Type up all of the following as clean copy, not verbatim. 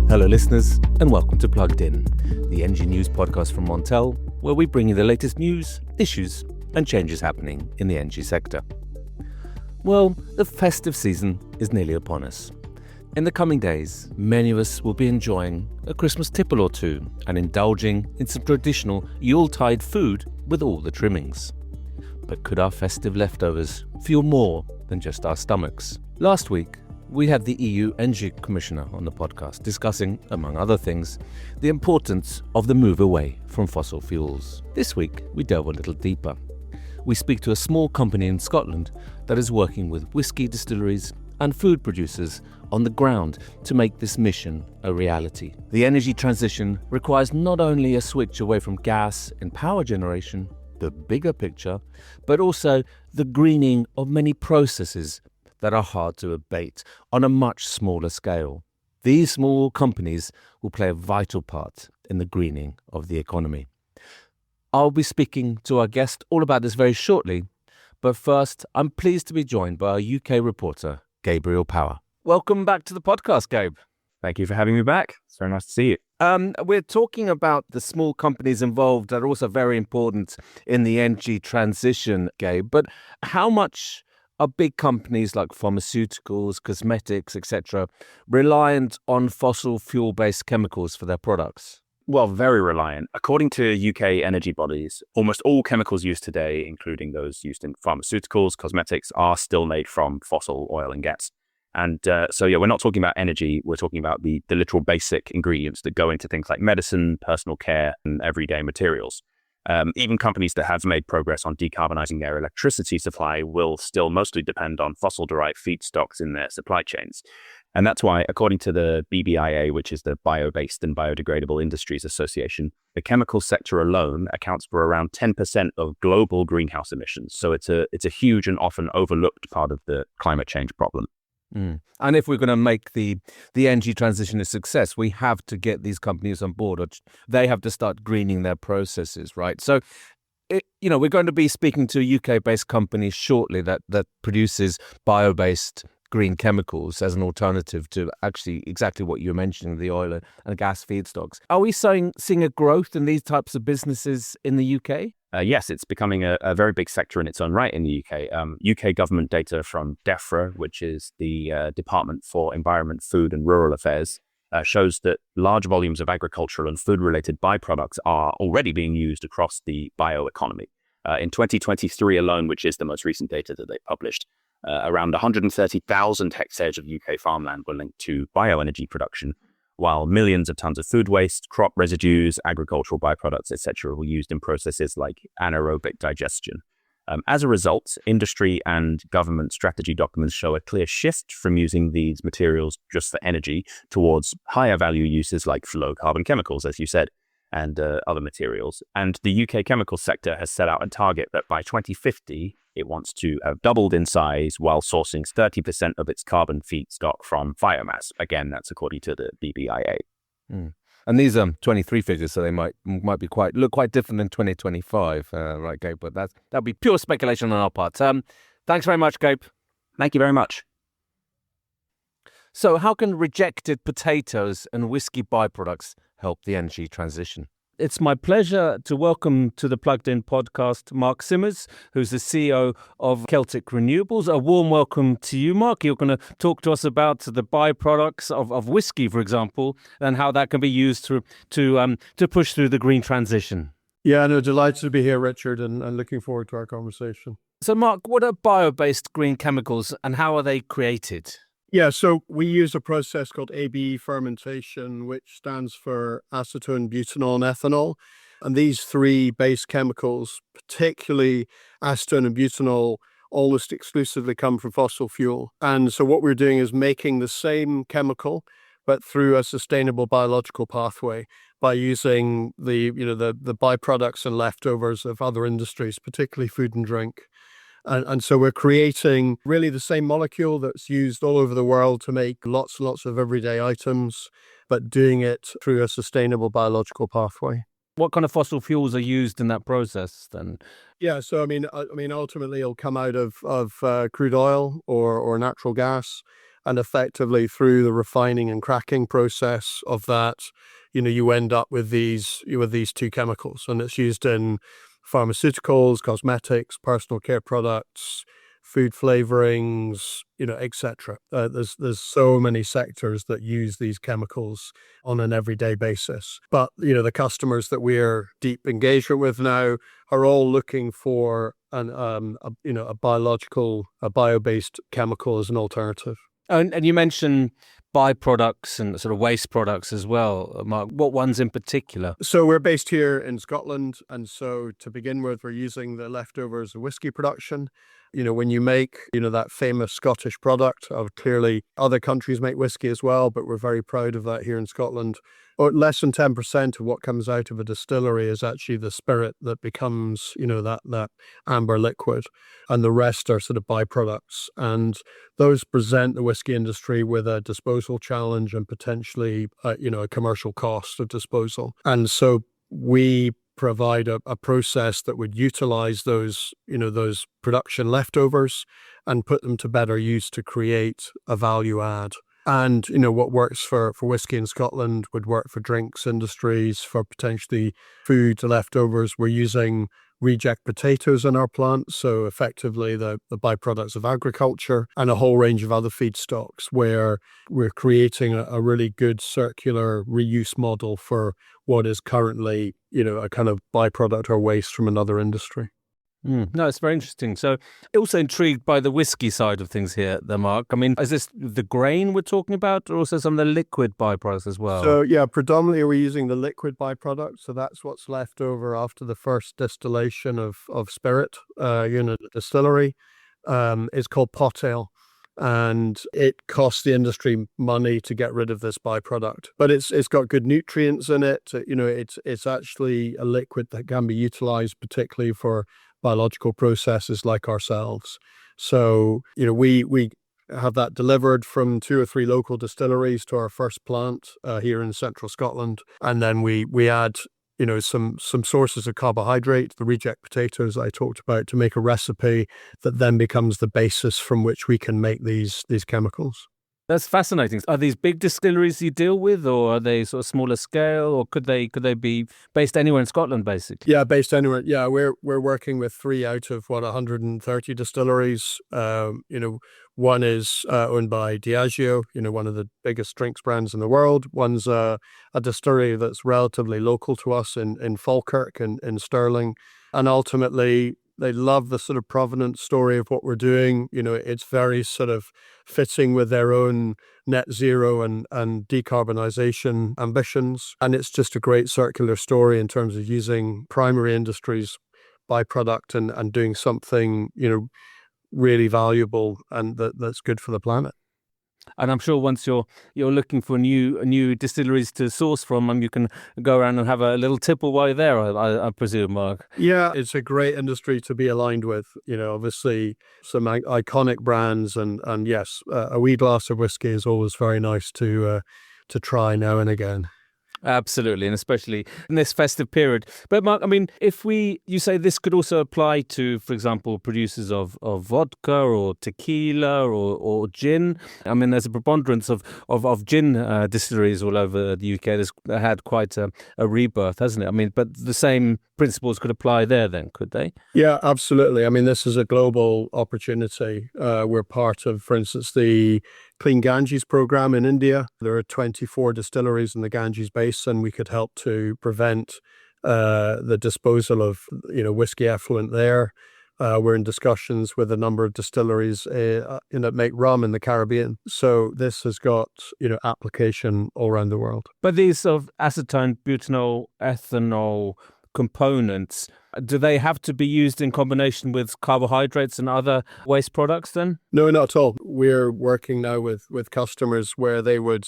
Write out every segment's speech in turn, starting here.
Hello listeners, and welcome to Plugged In, the energy news podcast from Montel, where we bring you the latest news, issues and changes happening in the energy sector. Well, the festive season is nearly upon us. In the coming days, many of us will be enjoying a Christmas tipple or two and indulging in some traditional Yuletide food with all the trimmings. But could our festive leftovers fuel more than just our stomachs? Last week, we had the EU Energy Commissioner on the podcast discussing, among other things, the importance of the move away from fossil fuels. This week, we delve a little deeper. We speak to a small company in Scotland that is working with whisky distilleries and food producers on the ground to make this mission a reality. The energy transition requires not only a switch away from gas in power generation, the bigger picture, but also the greening of many processes that are hard to abate on a much smaller scale. These small companies will play a vital part in the greening of the economy. I'll be speaking to our guest all about this very shortly, but first, I'm pleased to be joined by our UK reporter, Gabriel Power. Welcome back to the podcast, Gabe. Thank you for having me back. It's very nice to see you. We're talking about the small companies involved that are also very important in the energy transition, Gabe, but how much are big companies like pharmaceuticals, cosmetics, etc., reliant on fossil fuel-based chemicals for their products? Well, very reliant. According to UK energy bodies, almost all chemicals used today, including those used in pharmaceuticals, cosmetics, are still made from fossil oil and gas. And we're not talking about energy. We're talking about the literal basic ingredients that go into things like medicine, personal care, and everyday materials. Even companies that have made progress on decarbonizing their electricity supply will still mostly depend on fossil-derived feedstocks in their supply chains. And that's why, according to the BBIA, which is the Bio-Based and Biodegradable Industries Association, the chemical sector alone accounts for around 10% of global greenhouse emissions. So it's a huge and often overlooked part of the climate change problem. And if we're going to make the energy transition a success, we have to get these companies on board, or they have to start greening their processes, right? So, we're going to be speaking to a UK-based company shortly that produces bio-based green chemicals as an alternative to actually exactly what you were mentioning, the oil and gas feedstocks. Are we seeing a growth in these types of businesses in the UK? Yes, it's becoming a very big sector in its own right in the UK. UK government data from DEFRA, which is the Department for Environment, Food and Rural Affairs, shows that large volumes of agricultural and food-related byproducts are already being used across the bioeconomy. In 2023 alone, which is the most recent data that they published, around 130,000 hectares of UK farmland were linked to bioenergy production, while millions of tons of food waste, crop residues, agricultural byproducts, etc., were used in processes like anaerobic digestion. As a result, industry and government strategy documents show a clear shift from using these materials just for energy towards higher value uses like low carbon chemicals, as you said, and other materials. And the UK chemical sector has set out a target that by 2050, it wants to have doubled in size while sourcing 30% of its carbon feedstock from biomass. Again, that's according to the BBIA. And these are 23 figures, so they might be look quite different in 2025, right, Gabe? But that'd be pure speculation on our part. Thanks very much, Gabe. Thank you very much. So how can rejected potatoes and whisky byproducts help the energy transition? It's my pleasure to welcome to the Plugged In podcast Mark Simmers, who's the CEO of Celtic Renewables. A warm welcome to you, Mark. You're going to talk to us about the byproducts of whisky, for example, and how that can be used to push through the green transition. Yeah, no, delighted to be here, Richard, and looking forward to our conversation. So, Mark, what are bio-based green chemicals and how are they created? Yeah, so we use a process called ABE fermentation, which stands for acetone, butanol, and ethanol. And these three base chemicals, particularly acetone and butanol, almost exclusively come from fossil fuel. And so what we're doing is making the same chemical, but through a sustainable biological pathway by using the byproducts and leftovers of other industries, particularly food and drink. And so we're creating really the same molecule that's used all over the world to make lots and lots of everyday items, but doing it through a sustainable biological pathway. What kind of fossil fuels are used in that process then? Yeah, so ultimately it'll come out of crude oil or natural gas, and effectively through the refining and cracking process of that, you end up with these two chemicals, and it's used in pharmaceuticals, cosmetics, personal care products, food flavorings, etc. There's so many sectors that use these chemicals on an everyday basis. But the customers that we're deep engagement with now are all looking for a bio-based chemical as an alternative. And you mentioned byproducts and sort of waste products as well, Mark. What ones in particular? So we're based here in Scotland, and so to begin with, we're using the leftovers of whisky production. When you make, that famous Scottish product, clearly other countries make whisky as well, but we're very proud of that here in Scotland. Or less than 10% of what comes out of a distillery is actually the spirit that becomes, that amber liquid, and the rest are sort of byproducts. And those present the whisky industry with a disposal challenge and potentially, a commercial cost of disposal. And so we provide a process that would utilize those production leftovers and put them to better use to create a value add. And, what works for whisky in Scotland would work for drinks industries, for potentially food leftovers. We're using reject potatoes in our plant, so effectively the byproducts of agriculture, and a whole range of other feedstocks, where we're creating a really good circular reuse model for what is currently, a kind of byproduct or waste from another industry. No, it's very interesting. So also intrigued by the whiskey side of things here, Mark. Is this the grain we're talking about, or also some of the liquid byproducts as well? So yeah, predominantly we're using the liquid byproduct. So that's what's left over after the first distillation of spirit. The distillery is called pottail, and it costs the industry money to get rid of this byproduct. But it's got good nutrients in it. It's actually a liquid that can be utilized particularly for biological processes like ourselves. So, we have that delivered from 2 or 3 local distilleries to our first plant here in central Scotland. And then we add, some sources of carbohydrate, the reject potatoes I talked about, to make a recipe that then becomes the basis from which we can make these chemicals. That's fascinating. Are these big distilleries you deal with, or are they sort of smaller scale, or could they be based anywhere in Scotland, basically? Yeah, based anywhere. Yeah, we're working with 3 out of 130 distilleries. One is owned by Diageo, one of the biggest drinks brands in the world. One's a distillery that's relatively local to us in Falkirk in Stirling, and ultimately they love the sort of provenance story of what we're doing. It's very sort of fitting with their own net zero and decarbonization ambitions. And it's just a great circular story in terms of using primary industries byproduct and doing something, really valuable and that's good for the planet. And I'm sure once you're looking for new distilleries to source from, you can go around and have a little tipple while you're there, I presume, Mark. Yeah, it's a great industry to be aligned with. Obviously some iconic brands, and yes, a wee glass of whiskey is always very nice to try now and again. Absolutely, and especially in this festive period. But Mark, if you say this could also apply to, for example, producers of vodka or tequila or gin. There's a preponderance of gin distilleries all over the UK. There's had quite a rebirth, hasn't it? But the same principles could apply there then, could they? Yeah, absolutely. This is a global opportunity. We're part of, for instance, the Clean Ganges program in India. There are 24 distilleries in the Ganges basin. We could help to prevent the disposal of whiskey effluent there. We're in discussions with a number of distilleries that make rum in the Caribbean. So this has got application all around the world. But these sort of acetone, butanol, ethanol components, do they have to be used in combination with carbohydrates and other waste products then? No, not at all. We're working now with customers where they would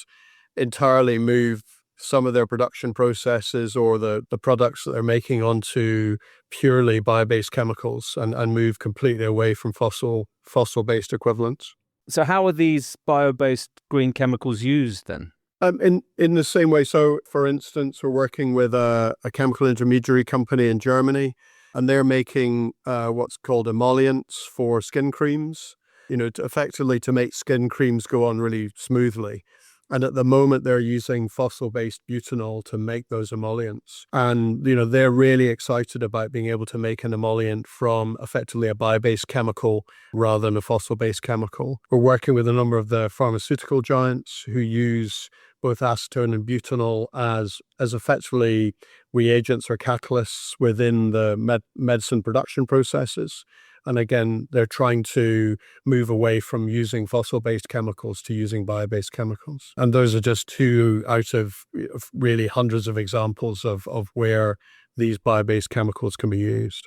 entirely move some of their production processes or the products that they're making onto purely bio-based chemicals and move completely away from fossil-based equivalents. So how are these bio-based green chemicals used then? In the same way, so for instance, we're working with a chemical intermediary company in Germany, and they're making what's called emollients for skin creams, effectively to make skin creams go on really smoothly. And at the moment, they're using fossil-based butanol to make those emollients. And, they're really excited about being able to make an emollient from effectively a bio-based chemical rather than a fossil-based chemical. We're working with a number of the pharmaceutical giants who use both acetone and butanol as effectively reagents or catalysts within the medicine production processes. And again, they're trying to move away from using fossil-based chemicals to using bio-based chemicals. And those are just two out of really hundreds of examples of where these bio-based chemicals can be used.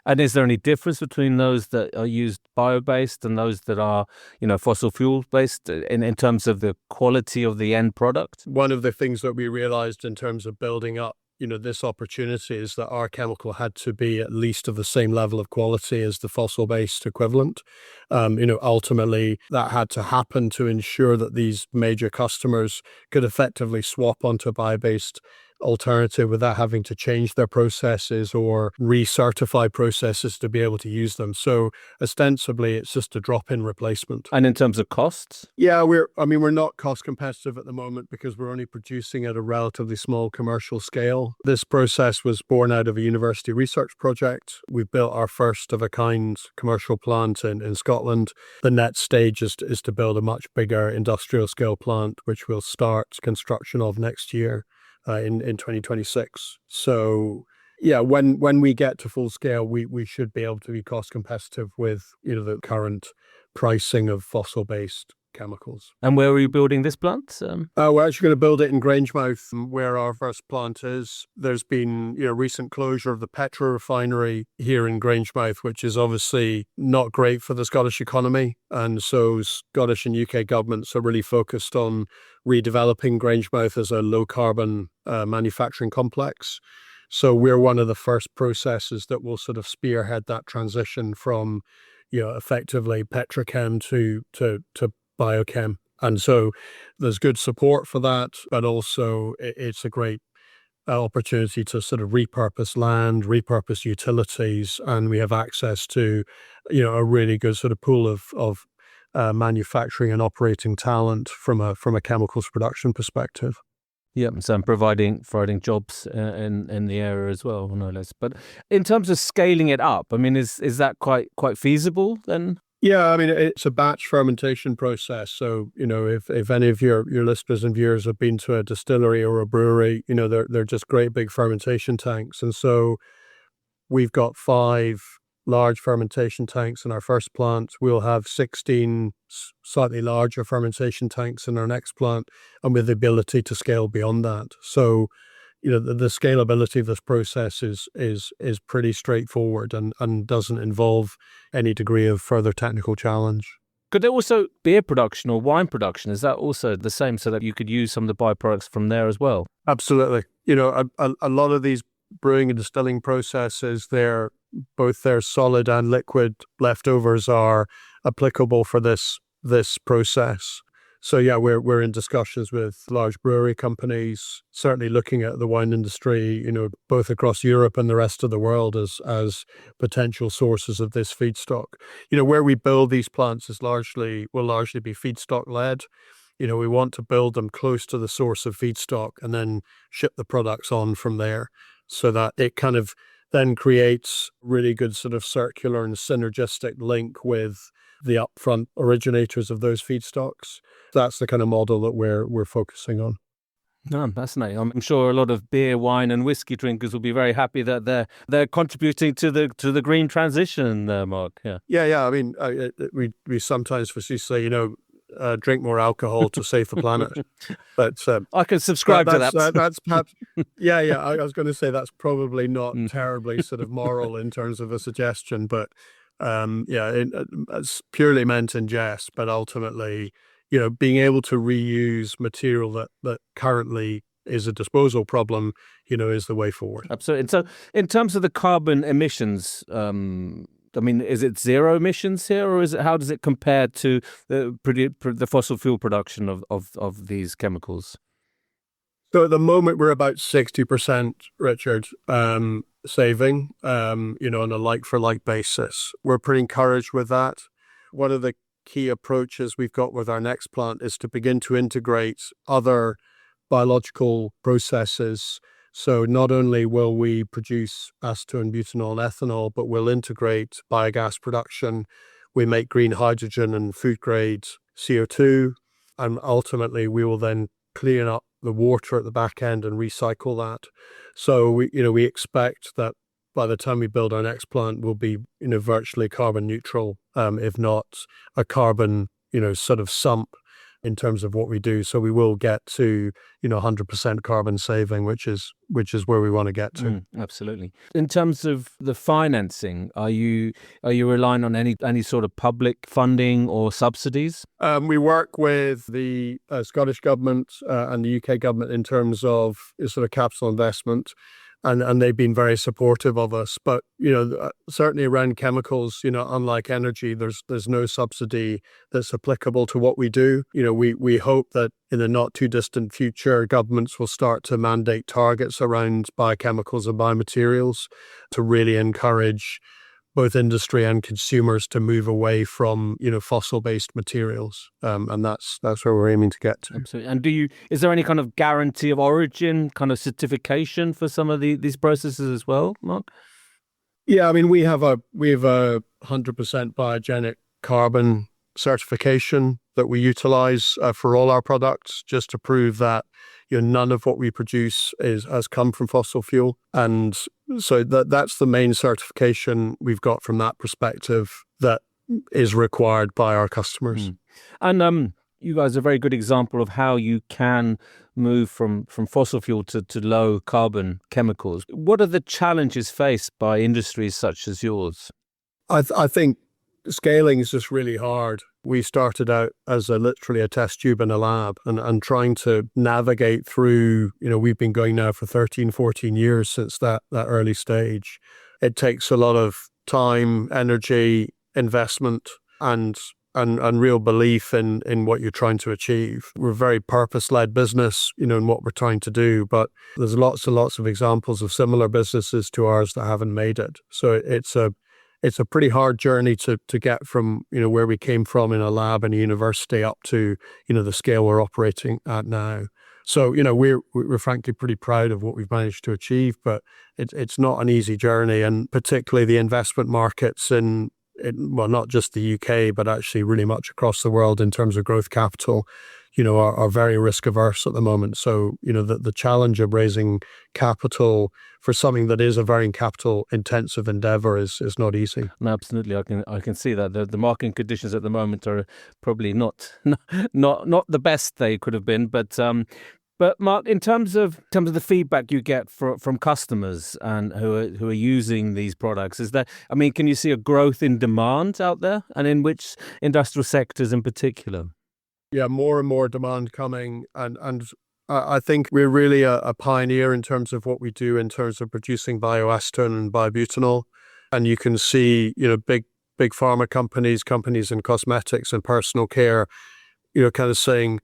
And is there any difference between those that are used bio-based and those that are, fossil fuel-based in terms of the quality of the end product? One of the things that we realized in terms of building up this opportunity is that our chemical had to be at least of the same level of quality as the fossil-based equivalent. Ultimately, that had to happen to ensure that these major customers could effectively swap onto a bio-based alternative without having to change their processes or recertify processes to be able to use them. So ostensibly, it's just a drop-in replacement. And in terms of costs? Yeah, we're not cost competitive at the moment because we're only producing at a relatively small commercial scale. This process was born out of a university research project. We've built our first of a kind commercial plant in Scotland. The next stage is to build a much bigger industrial scale plant, which we'll start construction of next year. In 2026. So yeah, when we get to full scale, we should be able to be cost competitive with the current pricing of fossil-based chemicals. And where are you building this plant? We're actually going to build it in Grangemouth, where our first plant is. There's been recent closure of the petrol refinery here in Grangemouth, which is obviously not great for the Scottish economy. And so Scottish and UK governments are really focused on redeveloping Grangemouth as a low-carbon manufacturing complex. So we're one of the first processes that will sort of spearhead that transition from, effectively petrochem to biochem. And so there's good support for that, but also it's a great opportunity to sort of repurpose land, repurpose utilities, and we have access to, a really good sort of pool of manufacturing and operating talent from a chemicals production perspective. Yeah, so I'm providing jobs in the area as well, no less. But in terms of scaling it up, I mean, is that quite feasible then? Yeah, I mean, it's a batch fermentation process. So, if any of your listeners and viewers have been to a distillery or a brewery, they're just great big fermentation tanks. And so we've got 5 large fermentation tanks in our first plant. We'll have 16 slightly larger fermentation tanks in our next plant, and with the ability to scale beyond that. So, the scalability of this process is pretty straightforward and doesn't involve any degree of further technical challenge. Could there also beer production or wine production? Is that also the same so that you could use some of the byproducts from there as well? Absolutely. A lot of these brewing and distilling processes, both their solid and liquid leftovers are applicable for this process. So yeah, we're in discussions with large brewery companies, certainly looking at the wine industry, both across Europe and the rest of the world as potential sources of this feedstock. Where we build these plants will largely be feedstock led. We want to build them close to the source of feedstock and then ship the products on from there, so that it kind of then creates really good sort of circular and synergistic link with the upfront originators of those feedstocks. That's the kind of model that we're focusing on. No, fascinating. I'm sure a lot of beer, wine, and whiskey drinkers will be very happy that they're contributing to the green transition, Mark. Yeah. Yeah. I mean, we sometimes say, drink more alcohol to save the planet. But I can subscribe to that. That's perhaps, yeah. I was going to say that's probably not terribly sort of moral in terms of a suggestion, but it's purely meant in jest. But ultimately, being able to reuse material that currently is a disposal problem, is the way forward. Absolutely. And so, in terms of the carbon emissions, I mean, is it zero emissions here, or how does it compare to the fossil fuel production of these chemicals? So at the moment, we're about 60%, Richard, saving, on a like-for-like basis. We're pretty encouraged with that. One of the key approaches we've got with our next plant is to begin to integrate other biological processes. So not only will we produce acetone, butanol, and ethanol, but we'll integrate biogas production. We make green hydrogen and food-grade CO2, and ultimately we will then clean up the water at the back end and recycle that. So we expect that by the time we build our next plant, we'll be virtually carbon neutral, if not a carbon sort of sump in terms of what we do. So we will get to 100% carbon saving, which is where we want to get to. Absolutely. In terms of the financing, are you relying on any sort of public funding or subsidies? We work with the Scottish government and the UK government in terms of sort of capital investment. And they've been very supportive of us. But, certainly around chemicals, unlike energy, there's no subsidy that's applicable to what we do. We hope that in the not too distant future, governments will start to mandate targets around biochemicals and biomaterials to really encourage both industry and consumers to move away from, fossil-based materials. And that's where we're aiming to get to. Absolutely. And is there any kind of guarantee of origin, kind of certification for some of these processes as well, Mark? Yeah, I mean, we have a 100% biogenic carbon certification that we utilize for all our products, just to prove that none of what we produce has come from fossil fuel. And so that's the main certification we've got from that perspective that is required by our customers. And you guys are a very good example of how you can move from fossil fuel to low carbon chemicals. What are the challenges faced by industries such as yours? I think scaling is just really hard. We started out as literally a test tube in a lab and trying to navigate through, we've been going now for 13, 14 years since that early stage. It takes a lot of time, energy, investment, and real belief in what you're trying to achieve. We're a very purpose-led business, in what we're trying to do, but there's lots and lots of examples of similar businesses to ours that haven't made it. So it's a pretty hard journey to get from, where we came from in a lab in a university up to, the scale we're operating at now. So, we're frankly pretty proud of what we've managed to achieve, but it's not an easy journey. And particularly the investment markets well, not just the UK, but actually really much across the world in terms of growth capital, are very risk averse at the moment. So, the challenge of raising capital for something that is a very capital intensive endeavor is not easy. No, absolutely. I can see that the market conditions at the moment are probably not the best they could have been. But Mark, in terms of the feedback you get from customers and who are using these products, can you see a growth in demand out there, and in which industrial sectors in particular? Yeah, more and more demand coming, and I think we're really a pioneer in terms of what we do in terms of producing bioacetone and biobutanol. And you can see, big pharma companies in cosmetics and personal care, kind of saying,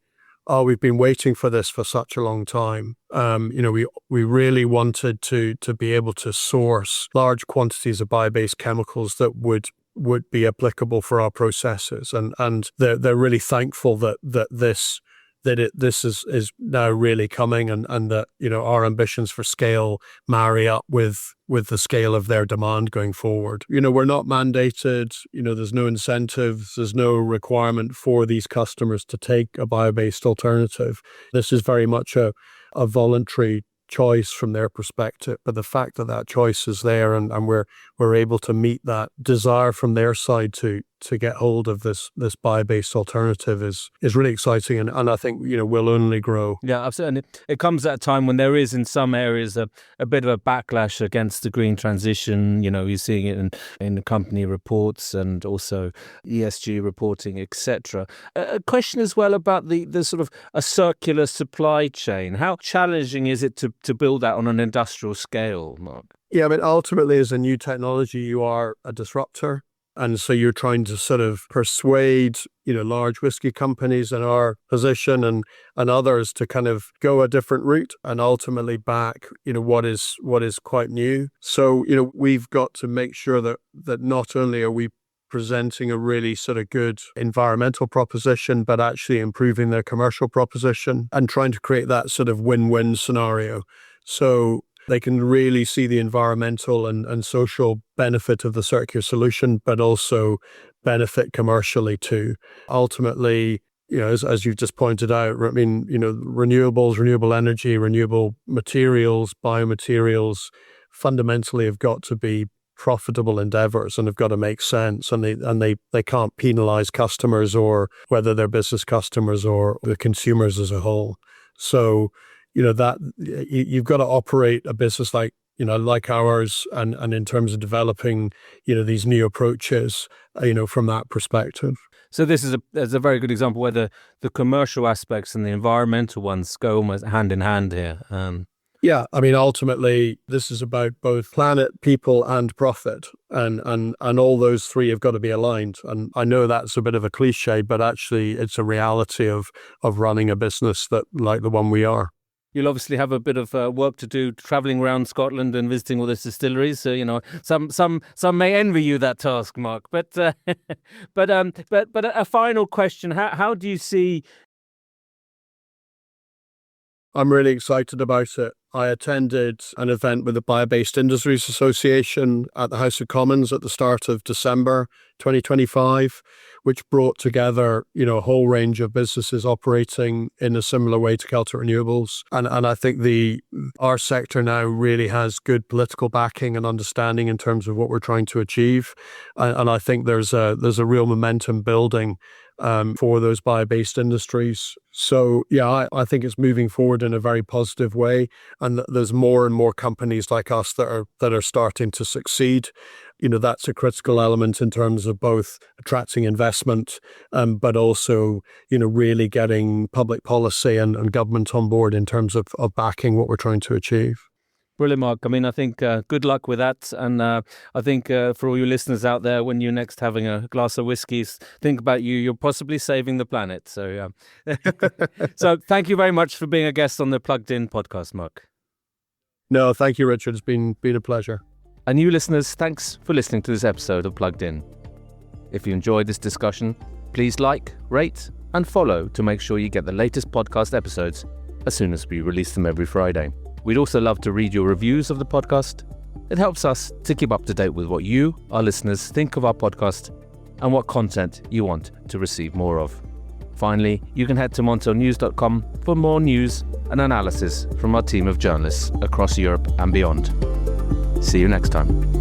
"Oh, we've been waiting for this for such a long time." We really wanted to be able to source large quantities of bio-based chemicals that would be applicable for our processes, and they're really thankful that this is now really coming, and that our ambitions for scale marry up with the scale of their demand going forward. We're not mandated. There's no incentives. There's no requirement for these customers to take a bio-based alternative. This is very much a voluntary choice from their perspective, but the fact that choice is there, and we're able to meet that desire from their side to get hold of this bio-based alternative is really exciting, and I think will only grow. Yeah, absolutely. And it comes at a time when there is in some areas a bit of a backlash against the green transition. You're seeing it in company reports and also ESG reporting, etc. A question as well about the sort of a circular supply chain. How challenging is it to build that on an industrial scale, Mark? Yeah, ultimately, as a new technology, you are a disruptor. And so you're trying to sort of persuade, large whiskey companies in our position and others to kind of go a different route and ultimately back, what is quite new. So, we've got to make sure that not only are we presenting a really sort of good environmental proposition, but actually improving their commercial proposition and trying to create that sort of win-win scenario. So they can really see the environmental and social benefit of the circular solution, but also benefit commercially too. Ultimately, as you've just pointed out, renewables, renewable energy, renewable materials, biomaterials fundamentally have got to be profitable endeavors and have got to make sense, and they can't penalize customers, or whether they're business customers or the consumers as a whole. So that you've got to operate a business like ours, and in terms of developing these new approaches from that perspective. So this is a very good example where the commercial aspects and the environmental ones go almost hand in hand here. Yeah, ultimately, this is about both planet, people, and profit, and all those three have got to be aligned. And I know that's a bit of a cliche, but actually, it's a reality of running a business that like the one we are. You'll obviously have a bit of work to do, travelling around Scotland and visiting all these distilleries. So some may envy you that task, Mark. But but a final question: how do you see? I'm really excited about it. I attended an event with the Bio-Based Industries Association at the House of Commons at the start of December 2025, which brought together, a whole range of businesses operating in a similar way to Celtic Renewables. And I think our sector now really has good political backing and understanding in terms of what we're trying to achieve. And I think there's a real momentum building for those bio-based industries. So yeah, I think it's moving forward in a very positive way, and there's more and more companies like us that are starting to succeed. That's a critical element in terms of both attracting investment, but also really getting public policy and government on board in terms of backing what we're trying to achieve. Brilliant, Mark. I think good luck with that. And I think for all you listeners out there, when you're next having a glass of whiskey, think about you're possibly saving the planet. So, so thank you very much for being a guest on the Plugged In podcast, Mark. No, thank you, Richard. It's been a pleasure. And you listeners, thanks for listening to this episode of Plugged In. If you enjoyed this discussion, please like, rate, and follow to make sure you get the latest podcast episodes as soon as we release them every Friday. We'd also love to read your reviews of the podcast. It helps us to keep up to date with what you, our listeners, think of our podcast and what content you want to receive more of. Finally, you can head to montelnews.com for more news and analysis from our team of journalists across Europe and beyond. See you next time.